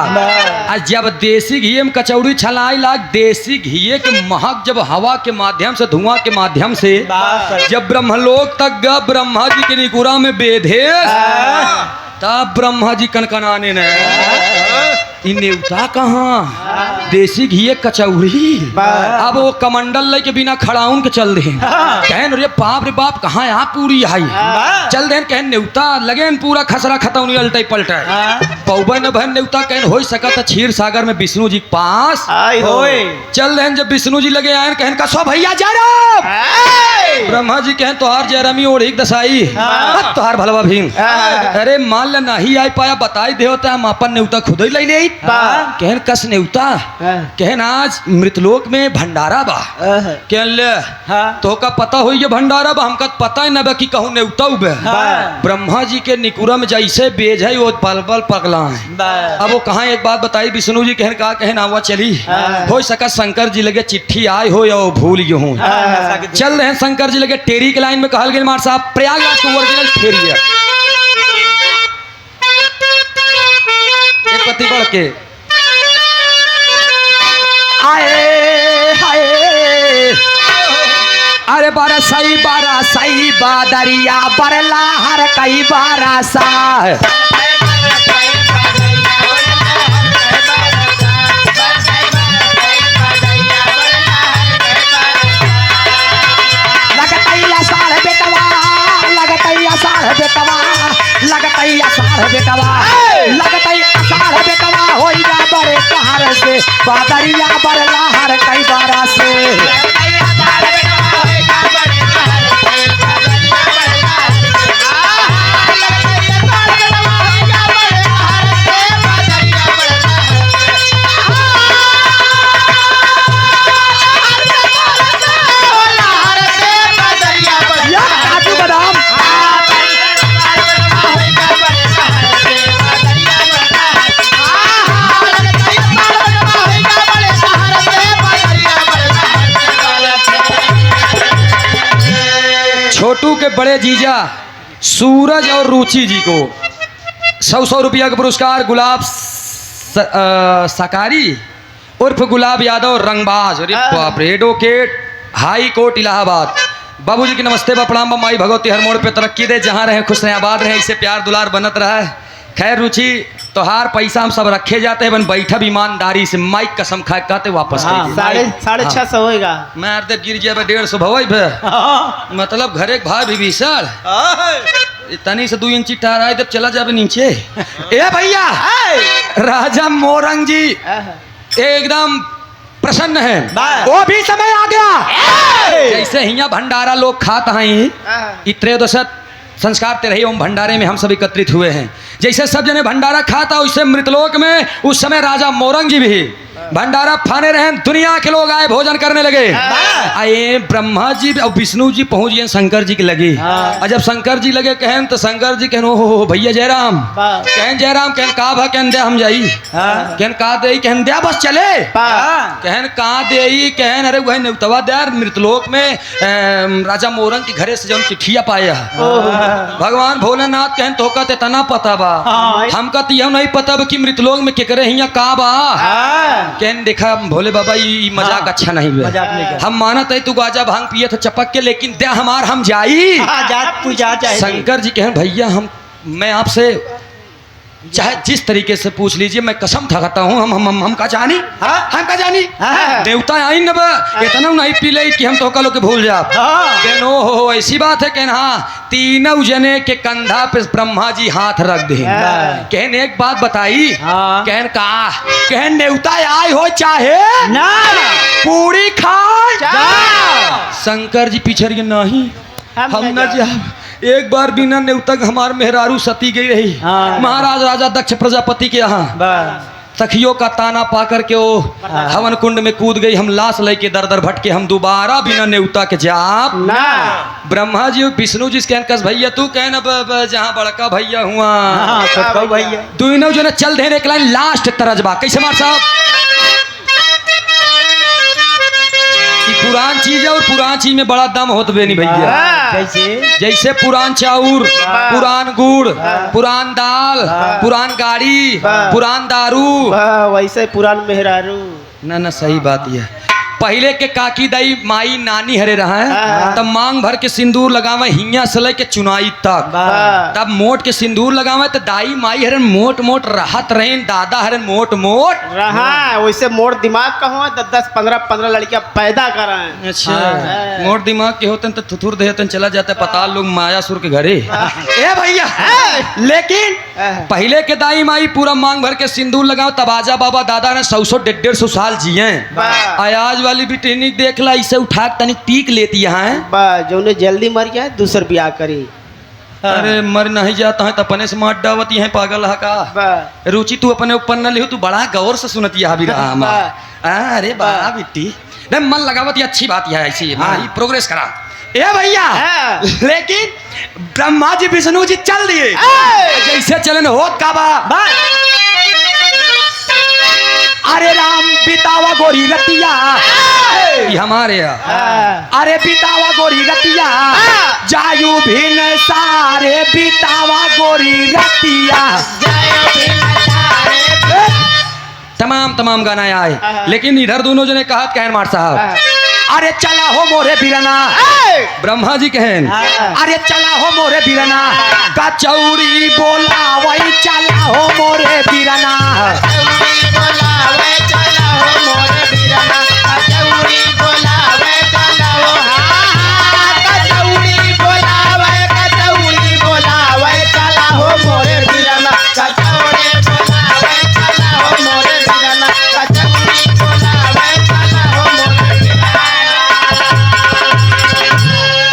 और जब देसी घी में कचौड़ी छनाई ला देसी घी के महक जब हवा के माध्यम से धुआं के माध्यम से जब ब्रह्मलोक तक ग ब्रह्मा जी के निकुरा में बेधे तब ब्रह्मा जी कनकनाने ने इ नेवता कहाँ देसी घी कचौड़ी अब वो कमंडल ले के बिना खड़ाउन के चल दे कहन रे बाप रे बाप कहाँ यहाँ पूरी आई चल दे कहन नेवता लगे पूरा खसरा खतौनी अलटे पलटे पौबे न बहन नेवता कहन हो सकत क्षीर सागर में विष्णु जी के पास चल दे जब विष्णु जी लगे आयन कहन कसो भैया जा ब्रह्मा जी कहन तोहार जयरामी ओढ़ी दसाई तोहार भलवा भीम अरे मान ले नहीं आई पाया बताई दे होता हम अपन नेवता खुद ही ले ले कहन कस नेवता कहन आज मृतलोक में भंडारा बा कहन ले तो का पता हो ये भंडारा बा हमका पता ही न बा कि कहूँ नेवता उबे ब्रह्मा जी के निकुरा में जैसे बेज है वो पल पल पगला है अब वो कहाँ एक बात बताई विष्णु जी कहन कहा कहन आवा चली हो सका शंकर जी लगे चिट्ठी आए हो या भूल गए हूँ चल रहे शंकर जी लगे टेरी के लाइन में कहल गए मार साहब प्रयागराज को ओरिजिनल टेरी है एक पति बढ़ के आए हाय अरे बारा सही बादरिया बरला हर कई बारा सा बेटवा होई जा बड़े पहाड़ से बादरिया बरला हर कई बारा से छोटू के बड़े जीजा सूरज और रुचि जी को 100 रुपया का पुरस्कार गुलाब सकारी उर्फ गुलाब यादव रंगबाज अरे बाप रे एडवोकेट हाई कोर्ट इलाहाबाद बाबूजी की नमस्ते बा प्रणाम बा माई भगवती हर मोड़ पे तरक्की दे जहाँ रहे खुश रहे आबाद रहे इसे प्यार दुलार बनत रहा है खैर रुचि तोहार पैसा हम सब रखे जाते हैं बन बैठा ईमानदारी से माइक कसम खाए कहते वापस साढ़े 650 होएगा मैं अर्धे गिर गया 150 भवई भे मतलब घरे भाई भी भीषण तनी से 2 इंची ठहराए जब चला जाए नीचे ए भैया राजा मोरंग जी एकदम प्रसन्न है वो भी समय आ गया जैसे हिया भंडारा लोग खात हैं इतने दशत संस्कार ते रही ओम भंडारे में हम सब एकत्रित हुए हैं जैसे सब जने भंडारा खाता वैसे मृतलोक में उस समय राजा मोरंग जी भी भंडारा फाने रहे, दुनिया के लोग आए भोजन करने लगे। आए ब्रह्मा जी और विष्णु जी पहुंच गए शंकर जी के लगे। और जब शंकर जी लगे कहन तो शंकर जी कहन हो भैया जयराम, कहन जयराम कहन का भा कहन दे हम जाई, कहन का दे कहन दे बस चले, कहन का दे कहन अरे वही नेवतवा दे मृतलोक में राजा मोरंग के घरे से जौन चिट्ठिया पाया भगवान भोलेनाथ कहन तो कहते तना पता बा, हम कहते यह नहीं पता बा कि मृतलोक में केकरे हिया का बा। कहन देखा भोले बाबा ये मजाक अच्छा नहीं हुआ, हम मानत है तू गाजा भांग पिए थे चपक के, लेकिन दे हमार हम जाई। शंकर जी कहन भैया मैं आपसे चाहे जिस तरीके से पूछ लीजिए, मैं कसम खाता हूँ हम का जानी, हम का जानी देवता आई न इतना नहीं पी ले कि हम तो कलो के भूल जा। कहन हो ऐसी बात है, कहन हाँ तीनों जने के कंधा पे ब्रह्मा जी हाथ रख दे। कहन एक बात बताई, कहन का कहन देवता आए हो चाहे ना पूरी खा। शंकर जी पिछड़ गए नहीं हम न जा, एक बार बिना नेवता हमार मेहरारू सती गई रही महाराज राजा दक्ष प्रजापति के यहाँ, सखियों का ताना पा करके वो हवन कुंड में कूद गई, हम लाश लेके दर दर भटके, हम दोबारा बिना नेवता के जाप ना। ब्रह्मा जी विष्णु जी कहन कस भैया तू कहन अब जहाँ बड़का भैया हुआ भैया दोनों जो चल देने के लाइन लास्ट तरजबा कैसे मार साहब, पुरान चीज है और पुरान चीज में बड़ा दम होत बे नहीं भैया। जैसे पुरान चाउर, पुरान गुड़, पुरान दाल, पुरान गाड़ी, पुरान दारू, वैसे पुरान मेहरारू ना ना सही बात यह पहले के काकी दाई माई नानी हरे रहा है तब मांग भर के सिंदूर लगावे हिंया से लेके चुनाई तक, तब मोट के सिंदूर लगावे तो दाई माई हरन मोट मोट रहत रहे, दादा हरन मोट मोट रहा। वैसे मोट दिमाग का हुआ 10-15 लड़कियां पैदा कर रहे हैं। अच्छा मोट दिमाग के होते तो थुथुर देहतन चला जाता पताल लोग मायासुर के घरे ए भैया। लेकिन पहले के दाई माई पूरा मांग भर के सिंदूर लगाओ तब आजा बाबा दादा ने 100-150 साल जिए। आज वाली बिटिनी देख ला इसे उठा तनिक टीक लेती है जो ने जल्दी मर गया दूसर ब्याह करी। अरे मर नहीं जाता है तो अपने से मार डावती है पागल है का। रुचि तू अपने ऊपर न लिहो, तू बड़ा गौर से सुनती है अभी अरे बा बिट्टी नहीं मन लगावती अच्छी बात है ऐसी प्रोग्रेस करा ए भैया। लेकिन ब्रह्मा जी विष्णु जी चल दिए जैसे चलन होत का बा। अरे राम बितावा गोरी रतिया हमारे अरे बितावा गोरी रतिया जायु भिन सारे बितावा गोरी रतिया तमाम गाना आए। लेकिन इधर दोनों जने कहा कहन मार साहब अरे चला हो मोरे बिरना, ब्रह्मा जी कहन अरे चला हो मोरे बिरना कचौड़ी बोला वही चला हो मोरे बिरना।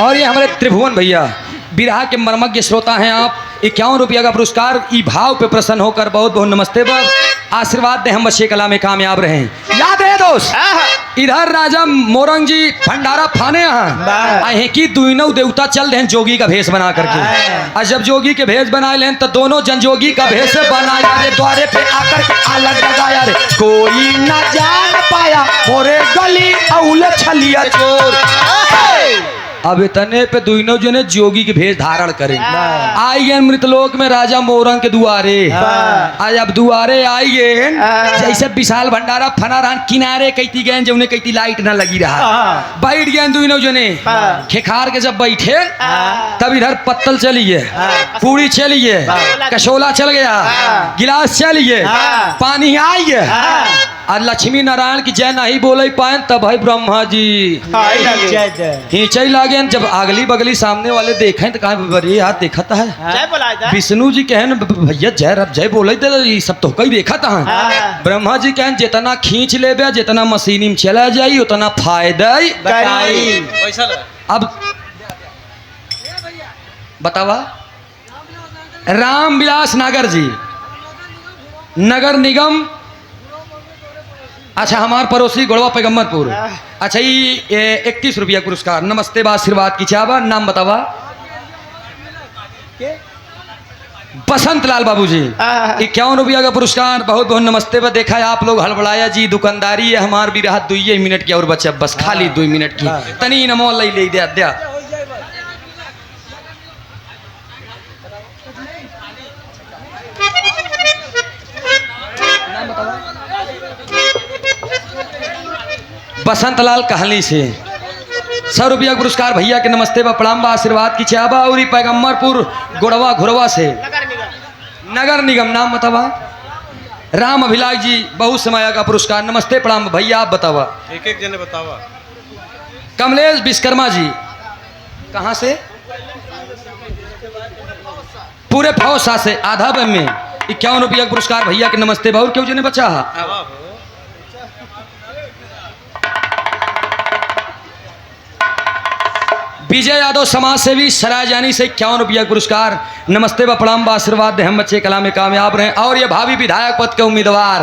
और ये हमारे त्रिभुवन भैया बिरहा के मर्मज्ञ श्रोता हैं आप, 51 रुपया का पुरस्कार ई भाव पे प्रसन्न होकर बहुत बहुत नमस्ते बाब, आशीर्वाद दे हम बच्चे कला में कामयाब रहे। याद रहे दोस्त इधर राजा मोरंग जी भंडारा फाने आए कि दोनों देवता चल रहे जोगी का भेष बना करके। और जब जोगी के भेष बनाए लें तो दोनों जनजोगी का भेष बनाया रे, द्वारे पे आकर के आलग लगाया रे, कोई न जान पाया मोरे गली औल छलिया चोर। अब इतने पे दोनों जने जोगी के भेष धारण करें आइए मृतलोक में राजा मोरंग के दुआरे। आज अब दुआरे आइए जैसे विशाल भंडारा फना रहा किनारे कहती गए जो कहती लाइट ना लगी रहा, बैठ गए दोनों जने खेखार के। जब बैठे तब इधर पत्तल चलिए, पूरी चलिए, कशोला चल गया, गिलास चलिए, पानी आइए। और लक्ष्मी नारायण की जय नहीं बोले पाए तब भाई ब्रह्मा जी हिंचे लागे। जब अगली बगली सामने वाले देखे तो कहा बड़े यार देखा था विष्णु जी कहन भैया जय रब जय बोले ये सब तो कहीं देखा था। ब्रह्मा जी कहन जितना खींच ले जितना मशीनी में चला जाई उतना फायदा। अब बतावा राम विलास नागर जी नगर निगम अच्छा हमार पड़ोसी गोड़वा पैगम्बरपुर। अच्छा ये 31 रुपया पुरस्कार नमस्ते बा आशीर्वाद की चावा नाम बतावा। बसंत लाल बाबू जी 51 रुपया का पुरस्कार बहुत बहुत नमस्ते बा। देखा है आप लोग हड़बड़ाया जी दुकानदारी है हमार भी रहा 2 मिनट की और बच्चा बस खाली 2 मिनट की तनी नमो ले ले दिया। बसंत लाल कहली से 100 रुपया पुरस्कार भैया के नमस्ते बा प्रणाम बा आशीर्वाद की चाबा। और पैगम्बरपुर गोड़वा घुरवा से नगर निगम नाम बतावा। राम अभिलाष जी बहुत समय का पुरस्कार नमस्ते प्रणाम भैया आप बतावा। एक जने बतावा। कमलेश विश्वकर्मा जी कहाँ से पूरे फौसा से आधा बम में 51 रुपया पुरस्कार भैया के नमस्ते बा। और क्यों जने बचा विजय यादव समाज सेवी सरायजानी से 51 रुपया पुरस्कार नमस्ते व प्रणाम व आशीर्वाद दे हम बच्चे कला में कामयाब रहे। और ये भावी विधायक पद के उम्मीदवार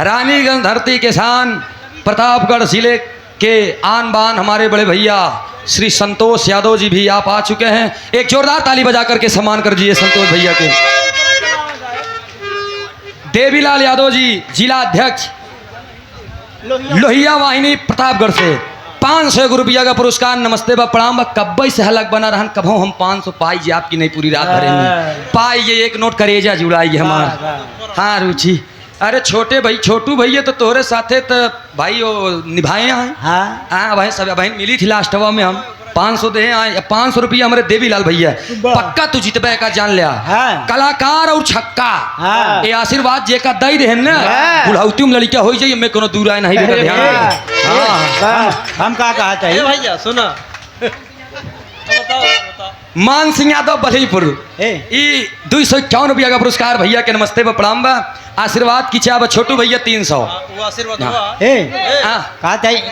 रानीगंज धरती किसान प्रतापगढ़ जिले के आन बान हमारे बड़े भैया श्री संतोष यादव जी भी आप आ चुके हैं। एक जोरदार ताली बजा करके सम्मान कर दीजिए संतोष भैया के। देवीलाल यादव जी जिला अध्यक्ष लोहिया वाहिनी प्रतापगढ़ से 500 रुपया का पुरस्कार नमस्ते बा प्रणाम। कब्बई से हलक बना रहन कभो हम 500 पाई जी आपकी नहीं पूरी रात भरेंगे पाई ये एक नोट करेजा जुड़ाई हमारा। हाँ रुचि अरे छोटे भाई छोटू भैया तो तोहरे साथे तो भाई वो निभाए हैं। हाँ भाई सब भाई मिली थी लास्टवा में हम 500 दे आए 500 रुपया हमारे देवीलाल भैया पक्का तू जितबे का जान लिया। कलाकार और छक्का ये आशीर्वाद जे का दई दे ना बुढ़ौती में लड़का हो जाइए मैं कोनो दूर आए नहीं बेटा ध्यान हम का कहा चाहिए भैया सुना मान सिंह यादव बलहीपुर 251 रुपया का पुरस्कार भैया के नमस्ते व प्रणाम बा आशीर्वाद की चाह छोटू भैया 300 वो आशीर्वाद हुआ। कहा चाहिए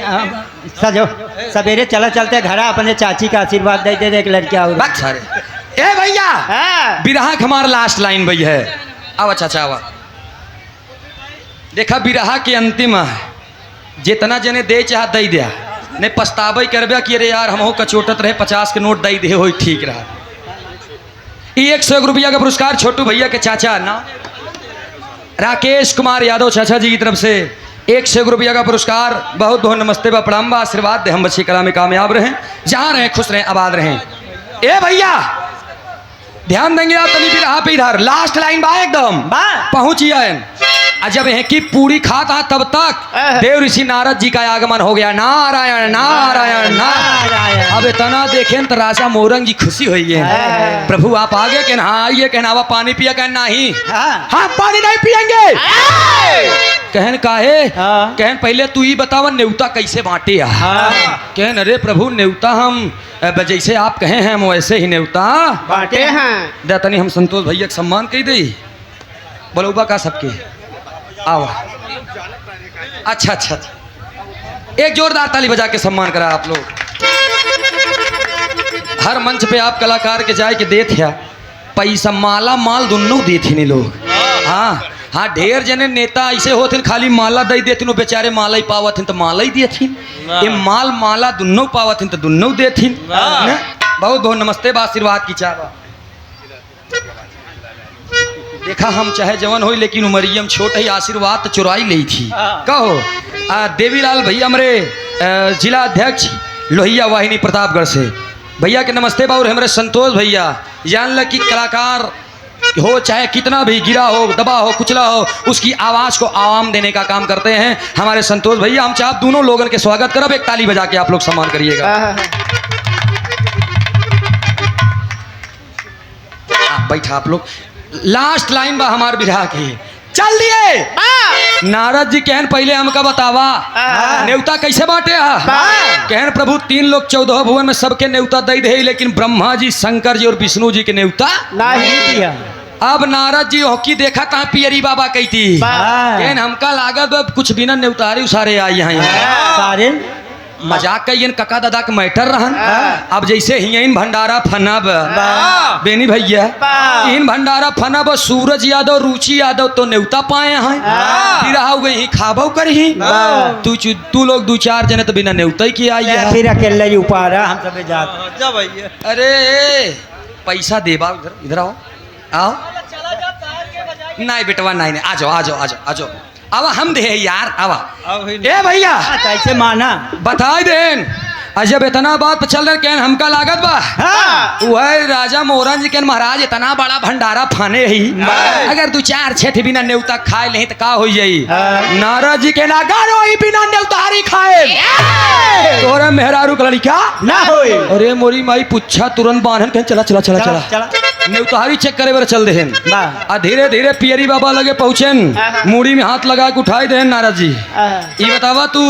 सजो सवेरे चला चलते घर अपने चाची का आशीर्वाद दे दे एक लड़किया ए भैया बिरहा हमारा लास्ट लाइन भैया है। अब अच्छा आवा देखा बिरहा के अंतिम जितना जने दे चाह दई दिया नहीं पछतावे करबे कि अरे यार हमहू कचोटत रहे 50 के नोट दई दे हो ठीक रहा। 100 रुपया का पुरस्कार छोटू भैया के चाचा ना राकेश कुमार यादव चाचा जी की तरफ से 100 रुपया का पुरस्कार बहुत बहुत नमस्ते व प्रणाम व आशीर्वाद दे हम बच्ची कला में कामयाब रहें जहाँ रहें खुश रहें आबाद रहें। ए भैया ध्यान देंगे आप तभी रहा पे इधर लास्ट लाइन बा एकदम पहुंचिए जब है कि पूरी खाता तब तक देव ऋषि नारद जी का आगमन हो गया नारायण नारायण नारायण। अब इतना देखें तो राजा मोरंग जी खुशी हुई है प्रभु आप आगे कहना हाँ आइए कहना पानी पिया कहना नहीं हाँ पानी नहीं पियेंगे कहन काहे कहन पहले तू ही बतावा न्योता कैसे बांटे कहन अरे प्रभु न्योता हम जैसे आप कहे हैं हम वैसे ही न्योता बांटे हैं देतनी हम संतोष भैया के सम्मान कही दे बोलूबा का सबके आओ अच्छा अच्छा एक जोरदार ताली बजा के सम्मान करा आप लोग। हर मंच पे आप कलाकार के जाए के देत है पैसा माला माल दोनों देते नहीं लोग। हाँ हाँ ढेर जने नेता ऐसे होते खाली माला दे देते बेचारे माला ही पावत तो माला ही देथिन ये माल माला दोनों पावत तो दोनों देथिन। बहुत बहुत नमस्ते बा आशीर्वाद की चावा। देखा हम चाहे जवान हो लेकिन उमरियम छोट ही आशीर्वाद तो चुराई ली थी कहो। देवीलाल भैया हमारे जिला अध्यक्ष लोहिया वाहिनी प्रतापगढ़ से भैया के नमस्ते बा। और हमारे संतोष भैया जान ल कि कलाकार हो चाहे कितना भी गिरा हो दबा हो कुचला हो उसकी आवाज़ को आवाम देने का काम करते हैं हमारे संतोष भैया। हम चाहे दोनों लोगों के स्वागत करब एक ताली बजा के आप लोग सम्मान करिएगा। बैठा आप लोग लास्ट लाइन बा हमार बिरहा की चल दिए नारद जी कहन पहले हमका बतावा न्योता कैसे बांटे कहन प्रभु 3 लोग 14 भुवन में सबके न्योता दे दे लेकिन ब्रह्मा जी शंकर जी और विष्णु जी के न्योता नहीं दिया। अब नारद जी होकी देखा था पियरी बाबा कहती कहन हमका लागत कुछ बिना न्योतारी उसारे आई यहाँ सारे मजाक कहियन कका दादा के मैटर रहन। अब जैसे हियन भंडारा फनब बेनी भैया इन भंडारा फनब सूरज यादव रुचि यादव तो न्योता पाए हैं फिर आओ गई खाबो करही तू लोग दो चार जने तो बिना न्योता की आई है। फिर अकेले ही ऊपर हम सब जात जा भैया अरे पैसा देबा इधर इधर आओ आओ नहीं बेटवा नहीं आ जाओ आ जाओ आ जाओ आ जाओ अब हम दे यार आवा ए भैया कैसे माना बता देन अजब इतना बात चल रहा कहन हमका लागत बा वह राजा मोहन जी के महाराज इतना बड़ा भंडारा फाने ही अगर दो चार छठ बिना न्योता खाए नहीं तो का हो जाई नारद जी के नागर वही बिना न्योतारी खाए तोरे मेहरारू का लड़का ना होई अरे मोरी माई पुच्छा तुरंत बांधन कहीं चला चला चला चला चला न्योतारी चेक करे बर चल देहन आ धीरे धीरे पियरी बाबा लगे पहुंचन मूड़ी में हाथ लगा के उठाई देहन नारद जी ये बतावा तू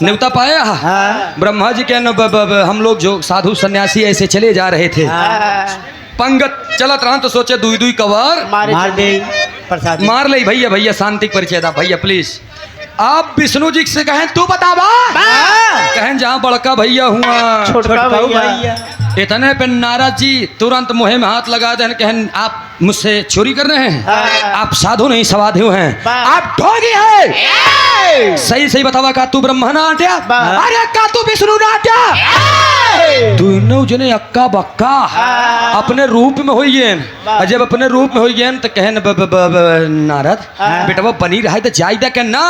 न्योता पाया ब्रह्मा जी के हम लोग जो साधु सन्यासी ऐसे चले जा रहे थे पंगत चलत रहा तो सोचे दुई दुई कवर मार दे प्रसाद मार ले भैया भैया शांति परिचय दा भैया प्लीज आप विष्णु जी से कहें तू बतावा कहें जहाँ बड़का भैया हुआ छोटा भैया इतने पे नारद जी तुरंत मुहे में हाथ लगा दे कहें आप मुझसे चोरी कर रहे हैं आप साधु नहीं सवाधु हैं आप ढोंगी हैं सही सही बतावा का तू ब्रह्मा ना आट्या अरे का तू विष्णु ना आट्या दोनों जने अक्का बक्का अपने रूप में हुई हैं जब अपने रूप में हुई हैं तो कहें नारद बेटा बनी रहा तो जाई दे के ना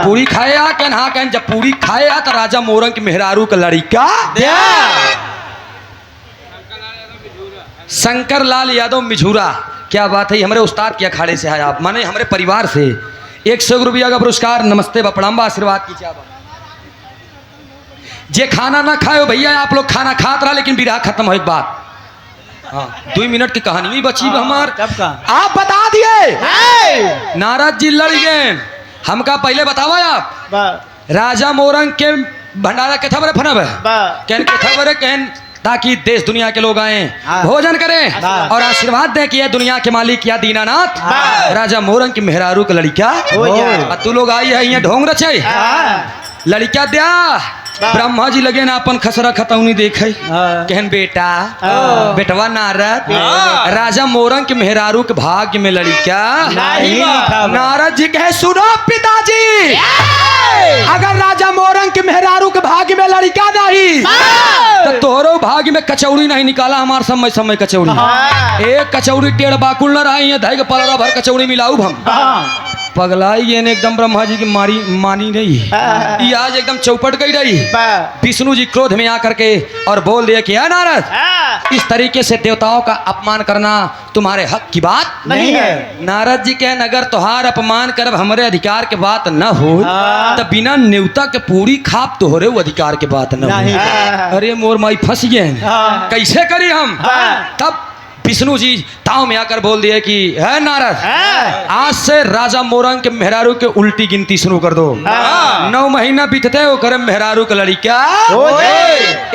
पूरी खाया कहन हाँ कहन जब पूरी खाया तो राजा मोरंग के मेहरारू का लड़का शंकर लाल यादव मिझूरा क्या बात है हमारे उस्ताद के अखाड़े से है आप माने हमारे परिवार से 100 रुपया का पुरस्कार नमस्ते बपड़ाम्बा आशीर्वाद कीजिए आप जे खाना ना खाओ भैया आप लोग खाना खात रहा लेकिन विराह खत्म हो एक बात हाँ 2 मिनट की कहानी भी बची हमार आप बता दिए नारद जी लड़ गए हमका पहले बतावा आप राजा मोरंग के भंडारा के थबरे फनब कहन के थबरे कहन ताकि देश दुनिया के लोग आए भोजन करें और आशीर्वाद दें कि ये दुनिया के मालिक या दीनानाथ राजा मोरंग की मेहरारू का लड़का तू लोग आई है यहाँ ढोंग रचे लड़का दिया ब्रह्मा जी लगे ना अपन खसरा खतौनी देखे कहन बेटा बेटवा नारद राजा मोरंग के मेहरारू के भाग्य में लड़का नारद जी कहे सुनो पिताजी अगर राजा मोरंग के मेहरारू के भाग्य में लड़का नहीं तो तोहरो भाग्य में कचौड़ी नहीं निकाला हमार समय समय कचौड़ी एक कचौड़ी टेढ़ बाकुल न रही है धैर्य पलरा भर कचौड़ी मिलाऊ हम पगलाई ये एकदम ब्रह्मा जी की मानी नहीं ये आज एकदम चौपट गई रही विष्णु जी क्रोध में आकर के और बोल दिया कि नारद इस तरीके से देवताओं का अपमान करना तुम्हारे हक की बात नहीं है नारद जी कहन अगर तुहार अपमान करब हमारे अधिकार के बात न हो तो बिना न्योता के पूरी खाप तोहरे वो अधिकार के बात न हो अरे मोर माई फंस गए कैसे करी हम तब विष्णु जी ताव में आकर बोल दिए कि है नारद आज से राजा मोरंग के मेहरारू के उल्टी गिनती शुरू कर दो 9 महीना बीतते हो करे मेहरारू का लड़का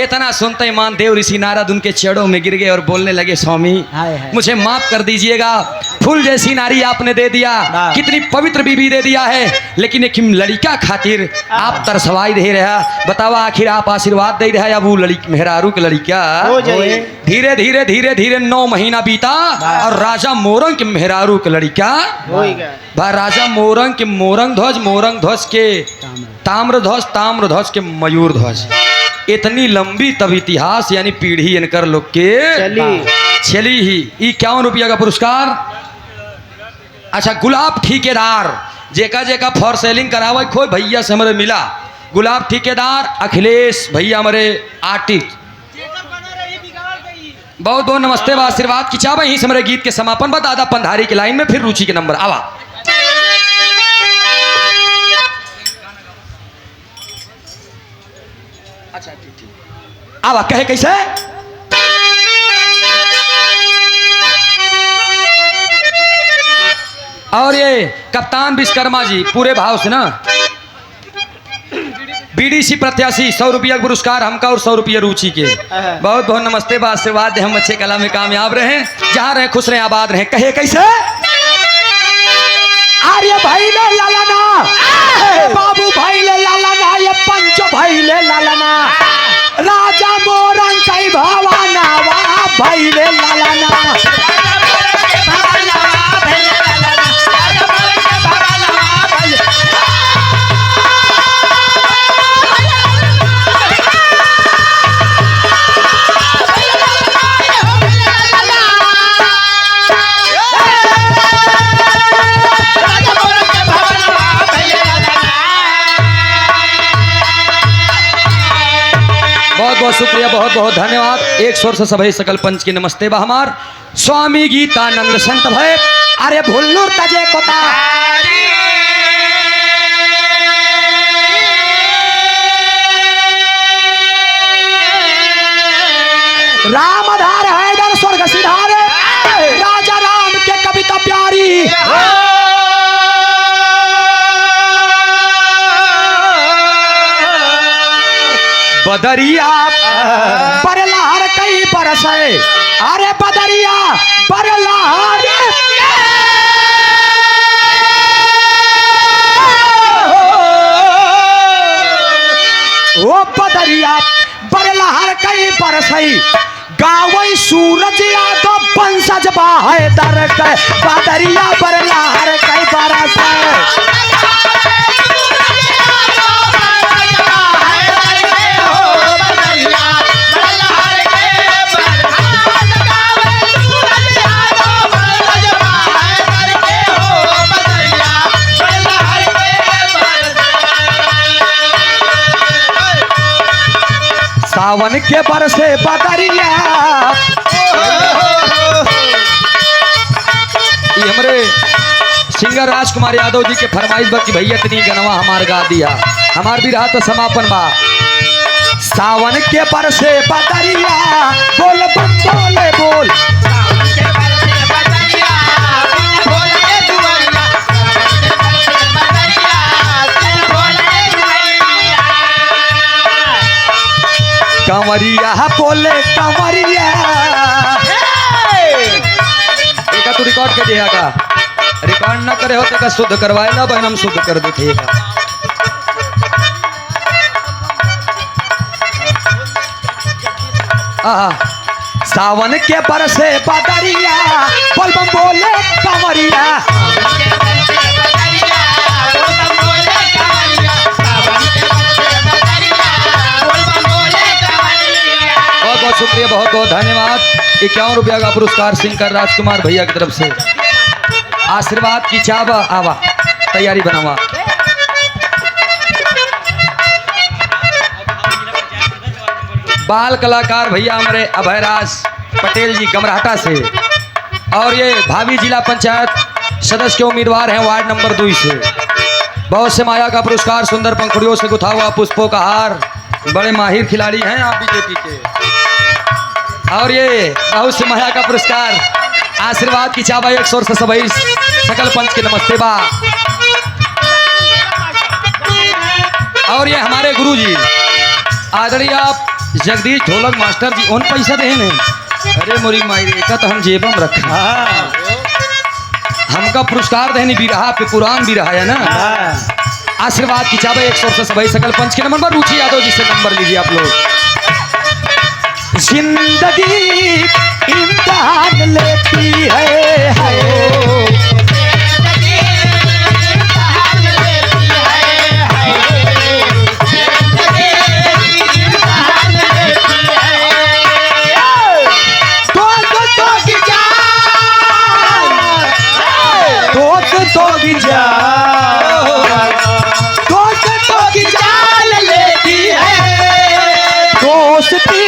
इतना सुनते मान देव ऋषि नारद उनके चरणों में गिर गए और बोलने लगे स्वामी मुझे माफ कर दीजिएगा फूल जैसी नारी आपने दे दिया कितनी पवित्र बीबी दे दिया है लेकिन एक लड़का खातिर आप तरसवाई दे रहा बतावा आखिर आप आशीर्वाद दे रहा या वो मेहरारू के लड़का धीरे धीरे धीरे धीरे 9 महीना बीता और राजा मोरंग के मेहरारू के लड़का राजा मोरंग के मोरंग ध्वज के ताम्र ध्वज के मयूर ध्वज इतनी लंबी तब इतिहास यानी पीढ़ी इनकर लोग के चली ही 51 रुपया का पुरस्कार। अच्छा गुलाब ठेकेदार जेका जेका फॉर सेलिंग करावे खोई भैया से हमारे मिला गुलाब ठेकेदार अखिलेश भैया हमारे आर्टिस्ट बहुत बहुत नमस्ते व आशीर्वाद की चाह यहीं से हमारे गीत के समापन बाद दादा पंधारी की लाइन में फिर रुचि के नंबर आवा अच्छा ठीक आवा कहे कैसे और ये कप्तान विश्वकर्मा जी पूरे भाव से ना बीडीसी प्रत्याशी 100 रुपया पुरस्कार हमका और 100 रुपया रुचि के बहुत बहुत नमस्ते बा आशीर्वाद हम अच्छे कला में कामयाब रहे जहाँ रहे खुश रहे आबाद रहे कहे कैसे आर्य भाई ले लालाना बाबू भाई ले लालाना ये पंचो भाई भैले लालना राजा मोरन कई भवानावा भैले लालना बहुत बहुत शुक्रिया, बहुत बहुत धन्यवाद। एक स्वर से सभी सकल पंच की नमस्ते बा हमार स्वामी गीतानंद संत भय अरे भुल्लुर तजे कोता रामधार हैदर स्वर्ग सिधारे राजा राम के कविता प्यारी बदरिया परलहर कई बरस अरे बदरिया परलहर ओ बदरिया परलहर कई बरस गावई सूरज यादव पंसज बाहे दर के बदरिया परलहर कई बरस सावन के बरसे बदरिया ये हमारे सिंगर राजकुमार यादव जी के फरमाइश बा कि भैया तनी गनवा हमार गा दिया हमार भी रहा तो समापन बा। सावन के बरसे बदरिया बोल बम बोले बोल कंवरिया बोले कंवरिया एका तू रिकॉर्ड कर दिया का रिकॉर्ड ना करे होते का शुद्ध करवाए ना बहन हम शुद्ध कर देते का। सावन के बरसे बदरिया बोल बम बोले कंवरिया बहुत बहुत शुक्रिया, बहुत बहुत धन्यवाद। 51 रुपया का पुरस्कार सिंगर राजकुमार भैया की तरफ से। आशीर्वाद की चावा आवा तैयारी बनावा। बाल कलाकार भैया हमारे अभयराज पटेल जी गमराहटा से और ये भावी जिला पंचायत सदस्य के उम्मीदवार हैं वार्ड नंबर 2 से। बहुत से माया का पुरस्कार सुंदर पंखुड़ियों से गुथा हुआ पुष्पों का हार, बड़े माहिर खिलाड़ी हैं आप बीजेपी के। और ये बहुत से माया का पुरस्कार आशीर्वाद की चावा 100 से सभी सकल पंच के नमस्ते बा। और ये हमारे गुरु जी आदरणीय आप जगदीश ढोलक मास्टर जी उन पैसा दे नहीं। अरे मोरी माई का तो हम जेबम रखा हमका पुरस्कार देनी भी रहा पे पुरान भी रहा है ना। आशीर्वाद की चाबे 100 से सभी सकल पंच के नंबर पर रुचि यादव जी से नंबर लीजिए आप लोग। जिंदगी इम्तिहान लेती है दोस्ती